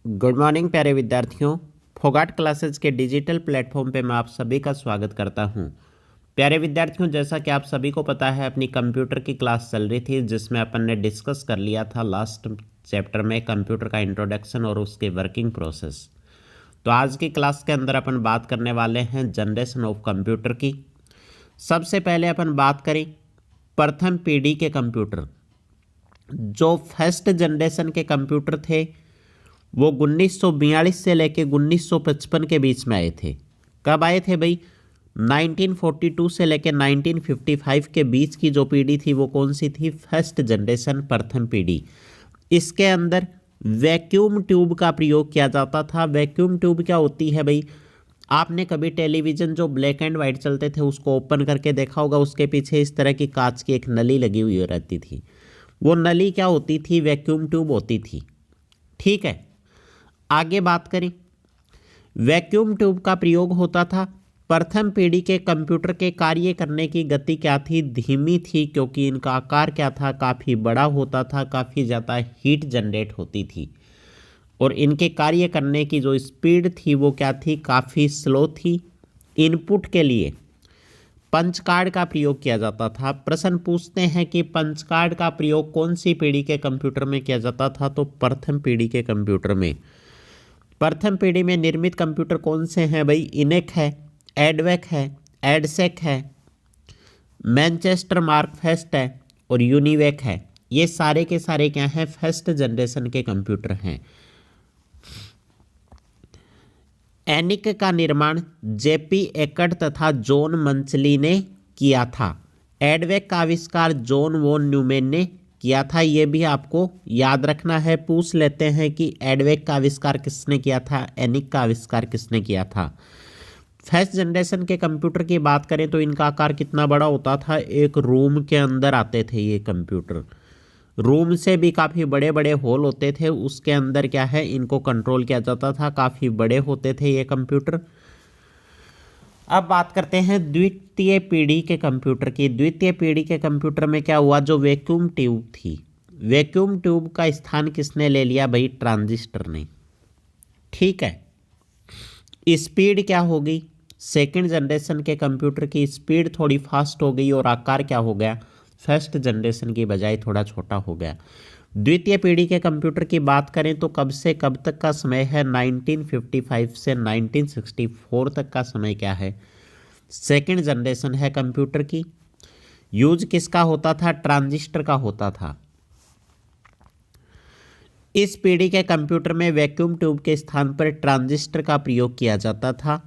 Good morning प्यारे विद्यार्थियों। Phogat classes के डिजिटल प्लेटफॉर्म पे मैं आप सभी का स्वागत करता हूं। प्यारे विद्यार्थियों, जैसा कि आप सभी को पता है, अपनी कंप्यूटर की क्लास चल रही थी जिसमें अपन ने डिस्कस कर लिया था लास्ट चैप्टर में कंप्यूटर का इंट्रोडक्शन और उसके वर्किंग प्रोसेस। तो आज की क्लास के अंदर अपन बात करने वाले हैं जनरेशन ऑफ कंप्यूटर की। सबसे पहले अपन बात करें प्रथम पीढ़ी के कंप्यूटर। जो फर्स्ट जनरेशन के कंप्यूटर थे वो 1942 से लेके 1955 के बीच में आए थे। कब आए थे भाई? 1942 से लेके 1955 के बीच की जो पीढ़ी थी वो कौन सी थी? फर्स्ट जनरेशन, प्रथम पीढ़ी। इसके अंदर वैक्यूम ट्यूब का प्रयोग किया जाता था। वैक्यूम ट्यूब क्या होती है भाई? आपने कभी टेलीविज़न जो ब्लैक एंड वाइट चलते थे उसको ओपन करके देखा होगा, उसके पीछे इस तरह की कांच की एक नली लगी हुई रहती थी। वो नली क्या होती थी? वैक्यूम ट्यूब होती थी। ठीक है, आगे बात करें। वैक्यूम ट्यूब का प्रयोग होता था। प्रथम पीढ़ी के कंप्यूटर के कार्य करने की गति क्या थी? धीमी थी, क्योंकि इनका आकार क्या था? काफ़ी बड़ा होता था, काफ़ी ज़्यादा हीट जनरेट होती थी। और इनके कार्य करने की जो स्पीड थी वो क्या थी? काफ़ी स्लो थी। इनपुट के लिए पंच कार्ड का प्रयोग किया जाता था। प्रश्न पूछते हैं कि पंच कार्ड का प्रयोग कौन सी पीढ़ी के कंप्यूटर में किया जाता था? तो प्रथम पीढ़ी के कंप्यूटर में। प्रथम पीढ़ी में निर्मित कंप्यूटर कौन से हैं भाई? इनेक है, एडवेक है, एडसेक है, मैनचेस्टर मार्क फर्स्ट है और यूनिवेक है। ये सारे के सारे क्या हैं? फर्स्ट जनरेशन के कंप्यूटर हैं। एनिक का निर्माण जेपी एकट तथा जॉन मंचली ने किया था। एडवेक का आविष्कार जॉन वॉन न्यूमैन ने किया था। ये भी आपको याद रखना है। पूछ लेते हैं कि एडवेक का आविष्कार किसने किया था, एनिक का आविष्कार किसने किया था। फर्स्ट जनरेशन के कंप्यूटर की बात करें तो इनका आकार कितना बड़ा होता था? एक रूम के अंदर आते थे ये कंप्यूटर। रूम से भी काफ़ी बड़े बड़े होल होते थे, उसके अंदर क्या है, इनको कंट्रोल किया जाता था। काफ़ी बड़े होते थे ये कंप्यूटर। अब बात करते हैं द्वितीय पीढ़ी के कंप्यूटर की। द्वितीय पीढ़ी के कंप्यूटर में क्या हुआ? जो वैक्यूम ट्यूब थी, वैक्यूम ट्यूब का स्थान किसने ले लिया भाई? ट्रांजिस्टर ने। ठीक है, स्पीड क्या हो गई? सेकेंड जनरेशन के कंप्यूटर की स्पीड थोड़ी फास्ट हो गई और आकार क्या हो गया? फर्स्ट जनरेशन की बजाय थोड़ा छोटा हो गया। द्वितीय पीढ़ी के कंप्यूटर की बात करें तो कब से कब तक का समय है? 1955 से 1964 तक का समय क्या है? सेकंड जनरेशन है कंप्यूटर की। यूज किसका होता था? ट्रांजिस्टर का होता था। इस पीढ़ी के कंप्यूटर में वैक्यूम ट्यूब के स्थान पर ट्रांजिस्टर का प्रयोग किया जाता था।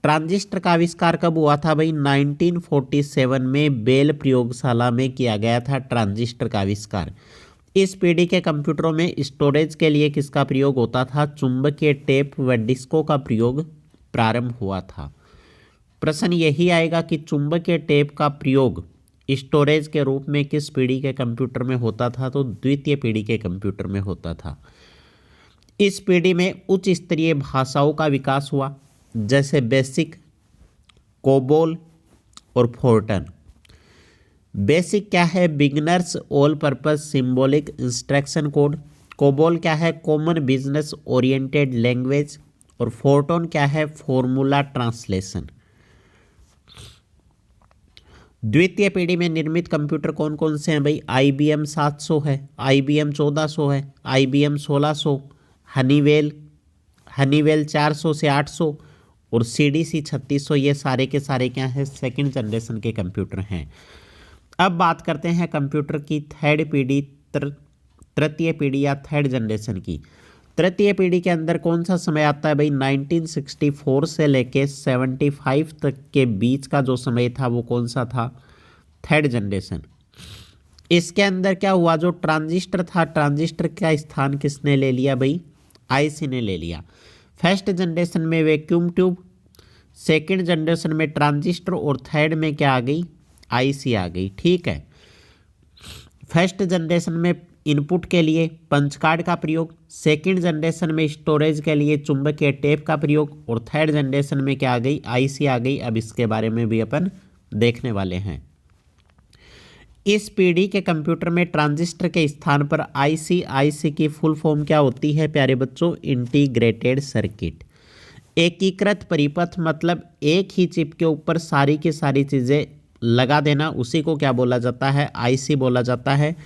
ट्रांजिस्टर का आविष्कार कब हुआ था भाई? 1947 में बेल प्रयोगशाला में किया गया था ट्रांजिस्टर का आविष्कार। इस पीढ़ी के कंप्यूटरों में स्टोरेज के लिए किसका प्रयोग होता था? चुंबकीय टेप व डिस्कों का प्रयोग प्रारंभ हुआ था। प्रश्न यही आएगा कि चुंबकीय टेप का प्रयोग स्टोरेज के रूप में किस पीढ़ी के कंप्यूटर में होता था? तो द्वितीय पीढ़ी के कंप्यूटर में होता था। इस पीढ़ी में उच्च स्तरीय भाषाओं का विकास हुआ, जैसे बेसिक, कोबोल और फोर्टन। बेसिक क्या है? Beginners all purpose symbolic instruction code. COBOL क्या है? Common business oriented language. और फोर्टन क्या है? Formula translation. द्वितीय पीढ़ी में निर्मित कंप्यूटर कौन कौन से हैं भाई? IBM 700 है, IBM 1400 है, IBM 1600, हनीवेल 400 से 800 और CDC 3600। ये सारे के सारे क्या हैं? सेकंड जनरेशन के कंप्यूटर हैं। अब बात करते हैं कंप्यूटर की थर्ड पीढ़ी, तृतीय पीढ़ी या थर्ड जनरेशन की। तृतीय पीढ़ी के अंदर कौन सा समय आता है भाई? 1964 से लेके 75 तक के बीच का जो समय था वो कौन सा था? Third generation. इसके अंदर क्या हुआ? जो ट्रांजिस्टर था, ट्रांजिस्टर का स्थान किसने ले लिया भाई? IC ने ले लिया। फर्स्ट जनरेशन में वैक्यूम ट्यूब, सेकंड जनरेशन में ट्रांजिस्टर और थर्ड में क्या आ गई? IC आ गई। ठीक है, फर्स्ट जनरेशन में इनपुट के लिए पंच कार्ड का प्रयोग, सेकंड जनरेशन में स्टोरेज के लिए चुंबकीय टेप का प्रयोग और थर्ड जनरेशन में क्या आ गई? IC आ गई। अब इसके बारे में भी अपन देखने वाले हैं। इस पीढ़ी के कंप्यूटर में ट्रांजिस्टर के स्थान पर आईसी की फुल फॉर्म क्या होती है प्यारे बच्चों? Integrated circuit. एकीकृत परिपथ मतलब एक ही चिप के ऊपर सारी की सारी चीज़ें लगा देना, उसी को क्या बोला जाता है? आईसी बोला जाता है।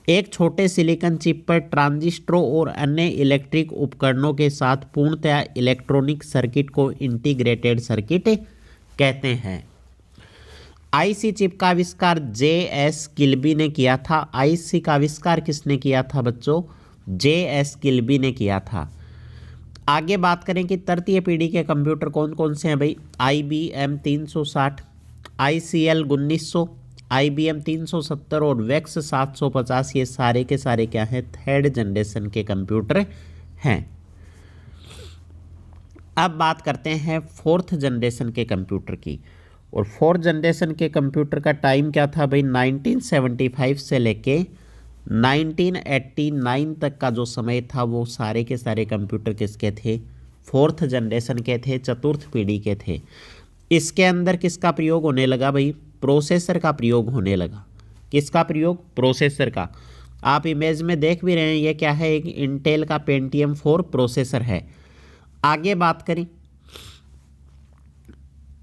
एक छोटे सिलिकॉन चिप पर ट्रांजिस्टरों और अन्य इलेक्ट्रिक उपकरणों के साथ पूर्णतया इलेक्ट्रॉनिक सर्किट को इंटीग्रेटेड सर्किट कहते हैं। आईसी चिप का आविष्कार जे.एस. किल्बी ने किया था। आईसी का आविष्कार किसने किया था बच्चों? जे.एस. किल्बी ने किया था। आगे बात करें कि तृतीय पीढ़ी के कंप्यूटर कौन कौन से हैं भाई? IBM 360, ICL 1900, IBM 370 और वेक्स 750, ये सारे के सारे क्या हैं? थर्ड जनरेशन के कंप्यूटर हैं। अब बात करते हैं फोर्थ जनरेशन के कंप्यूटर की। और फोर्थ जनरेशन के कंप्यूटर का टाइम क्या था भाई? 1975 से लेके 1989 तक का जो समय था वो सारे के सारे कंप्यूटर किसके थे? फोर्थ जनरेशन के थे, चतुर्थ पीढ़ी के थे। इसके अंदर किसका प्रयोग होने लगा भाई? प्रोसेसर का प्रयोग होने लगा। किसका प्रयोग? प्रोसेसर का। आप इमेज में देख भी रहे हैं, ये क्या है? एक इंटेल का पेंटियम 4 प्रोसेसर है। आगे बात करें,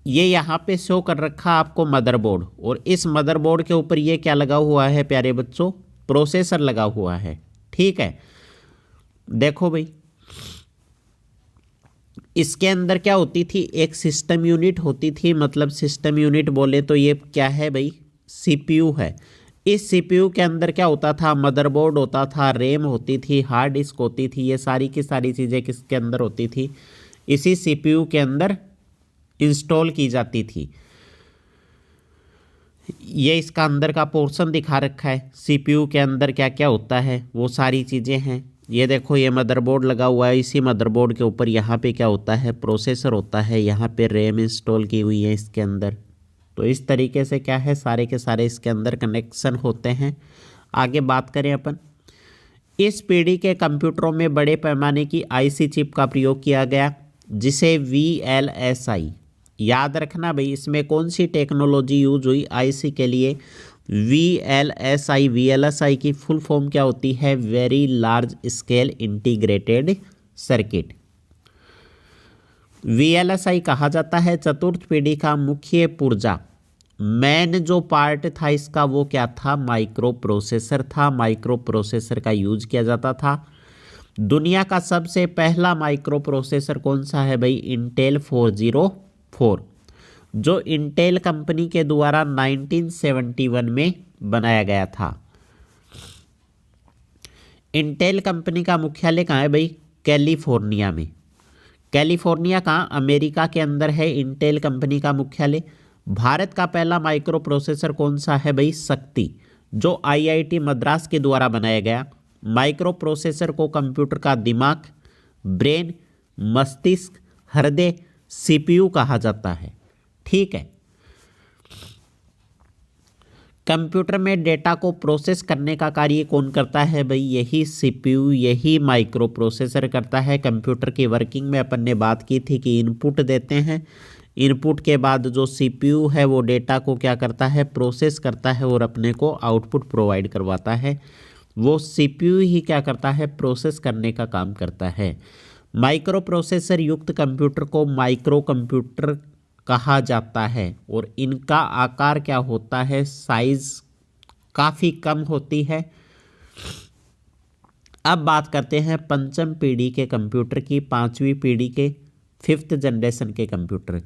ये यहाँ पे शो कर रखा आपको मदरबोर्ड, और इस मदरबोर्ड के ऊपर ये क्या लगा हुआ है प्यारे बच्चों? प्रोसेसर लगा हुआ है। ठीक है, देखो भाई, इसके अंदर क्या होती थी? एक सिस्टम यूनिट होती थी। मतलब सिस्टम यूनिट बोले तो ये क्या है भाई? CPU है। इस CPU के अंदर क्या होता था? मदरबोर्ड होता था, रैम होती थी, हार्ड डिस्क होती थी। ये सारी की सारी चीज़ें किसके अंदर होती थी? इसी CPU के अंदर इंस्टॉल की जाती थी। ये इसका अंदर का पोर्शन दिखा रखा है। CPU के अंदर क्या क्या होता है वो सारी चीज़ें हैं। ये देखो, ये मदरबोर्ड लगा हुआ है। इसी मदरबोर्ड के ऊपर यहाँ पे क्या होता है? प्रोसेसर होता है। यहाँ पे रैम इंस्टॉल की हुई है इसके अंदर। तो इस तरीके से क्या है? सारे के सारे इसके अंदर कनेक्शन होते हैं। आगे बात करें अपन, इस पीढ़ी के कंप्यूटरों में बड़े पैमाने की IC चिप का प्रयोग किया गया, जिसे VLSI, याद रखना भाई, इसमें कौन सी टेक्नोलॉजी यूज हुई IC के लिए? VLSI की फुल फॉर्म क्या होती है? Very large scale integrated circuit. VLSI कहा जाता है चतुर्थ पीढ़ी का मुख्य पुर्जा। मेन जो पार्ट था इसका वो क्या था? माइक्रो प्रोसेसर था। माइक्रो प्रोसेसर का यूज किया जाता था। दुनिया का सबसे पहला माइक्रो प्रोसेसर कौन सा है भाई? इंटेल 404, जो इंटेल कंपनी के द्वारा 1971 में बनाया गया था। इंटेल कंपनी का मुख्यालय कहाँ है भाई? कैलिफोर्निया में। कैलिफोर्निया कहाँ? अमेरिका के अंदर है इंटेल कंपनी का मुख्यालय। भारत का पहला माइक्रो प्रोसेसर कौन सा है भाई? शक्ति, जो IIT मद्रास के द्वारा बनाया गया। माइक्रो प्रोसेसर को कंप्यूटर का दिमाग, ब्रेन, मस्तिष्क, हृदय, CPU कहा जाता है। ठीक है, कंप्यूटर में डेटा को प्रोसेस करने का कार्य कौन करता है भाई? यही CPU, यही माइक्रो प्रोसेसर करता है। कंप्यूटर की वर्किंग में अपन ने बात की थी कि इनपुट देते हैं, इनपुट के बाद जो CPU है वो डेटा को क्या करता है? प्रोसेस करता है और अपने को आउटपुट प्रोवाइड करवाता है। वो CPU ही क्या करता है? प्रोसेस करने का काम करता है। माइक्रो प्रोसेसर युक्त कंप्यूटर को माइक्रो कंप्यूटर कहा जाता है, और इनका आकार क्या होता है? साइज काफ़ी कम होती है। अब बात करते हैं पंचम पीढ़ी के कंप्यूटर की, पांचवी पीढ़ी के, फिफ्थ जनरेशन के कंप्यूटर।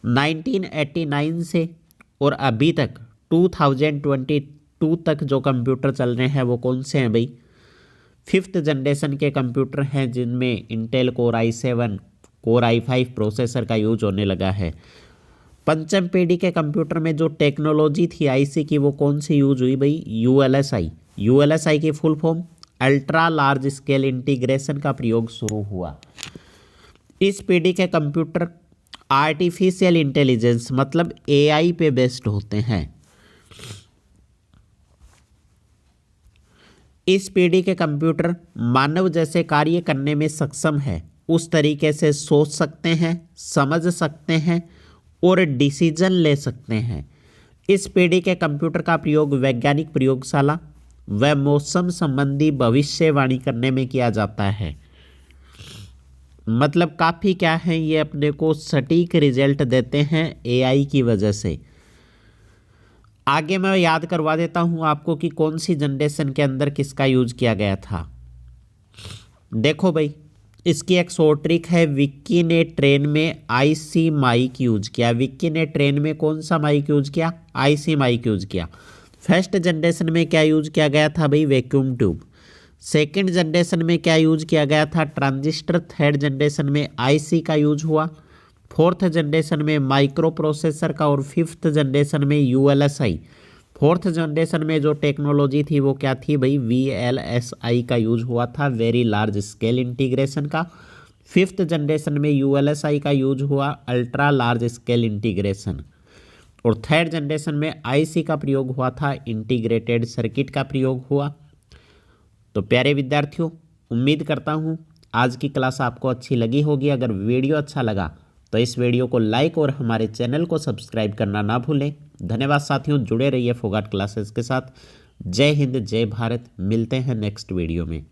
1989 से और अभी तक 2022 तक जो कंप्यूटर चल रहे हैं वो कौन से हैं भाई? फिफ्थ जनरेशन के कंप्यूटर हैं, जिनमें Intel core i7, core i5 processor का यूज होने लगा है। पंचम पीढ़ी के कंप्यूटर में जो टेक्नोलॉजी थी IC की वो कौन सी यूज हुई भाई? ULSI की full form ultra large scale integration का प्रयोग शुरू हुआ। इस पीढ़ी के कंप्यूटर आर्टिफिशियल इंटेलिजेंस मतलब AI पे बेस्ड होते हैं। इस पीढ़ी के कंप्यूटर मानव जैसे कार्य करने में सक्षम है, उस तरीके से सोच सकते हैं, समझ सकते हैं और डिसीजन ले सकते हैं। इस पीढ़ी के कंप्यूटर का प्रयोग वैज्ञानिक प्रयोगशाला व मौसम संबंधी भविष्यवाणी करने में किया जाता है। मतलब काफ़ी क्या है, ये अपने को सटीक रिजल्ट देते हैं एआई की वजह से। आगे मैं याद करवा देता हूं आपको कि कौन सी जनरेशन के अंदर किसका यूज किया गया था। देखो भाई, इसकी एक शॉर्ट ट्रिक है। विक्की ने ट्रेन में आईसी माइक यूज किया। विक्की ने ट्रेन में कौन सा माइक यूज किया? आईसी माइक यूज किया। फर्स्ट जनरेशन में क्या यूज किया गया था भाई? Vacuum tube. सेकंड जनरेशन में क्या यूज किया गया था? ट्रांजिस्टर। थर्ड जनरेशन में आईसी का यूज हुआ। फोर्थ जनरेशन में माइक्रो प्रोसेसर का। और फिफ्थ जनरेशन में यूएलएसआई। फोर्थ जनरेशन में जो टेक्नोलॉजी थी वो क्या थी भाई? वीएलएसआई का यूज हुआ था, वेरी लार्ज स्केल इंटीग्रेशन का। फिफ्थ जनरेशन में यूएलएसआई का यूज हुआ, अल्ट्रा लार्ज स्केल इंटीग्रेशन। और थर्ड जनरेशन में आईसी का प्रयोग हुआ था, इंटीग्रेटेड सर्किट का प्रयोग हुआ। तो प्यारे विद्यार्थियों, उम्मीद करता हूँ आज की क्लास आपको अच्छी लगी होगी। अगर वीडियो अच्छा लगा तो इस वीडियो को लाइक और हमारे चैनल को सब्सक्राइब करना ना भूलें। धन्यवाद साथियों, जुड़े रहिए फोगाट क्लासेस के साथ। जय हिंद, जय भारत। मिलते हैं नेक्स्ट वीडियो में।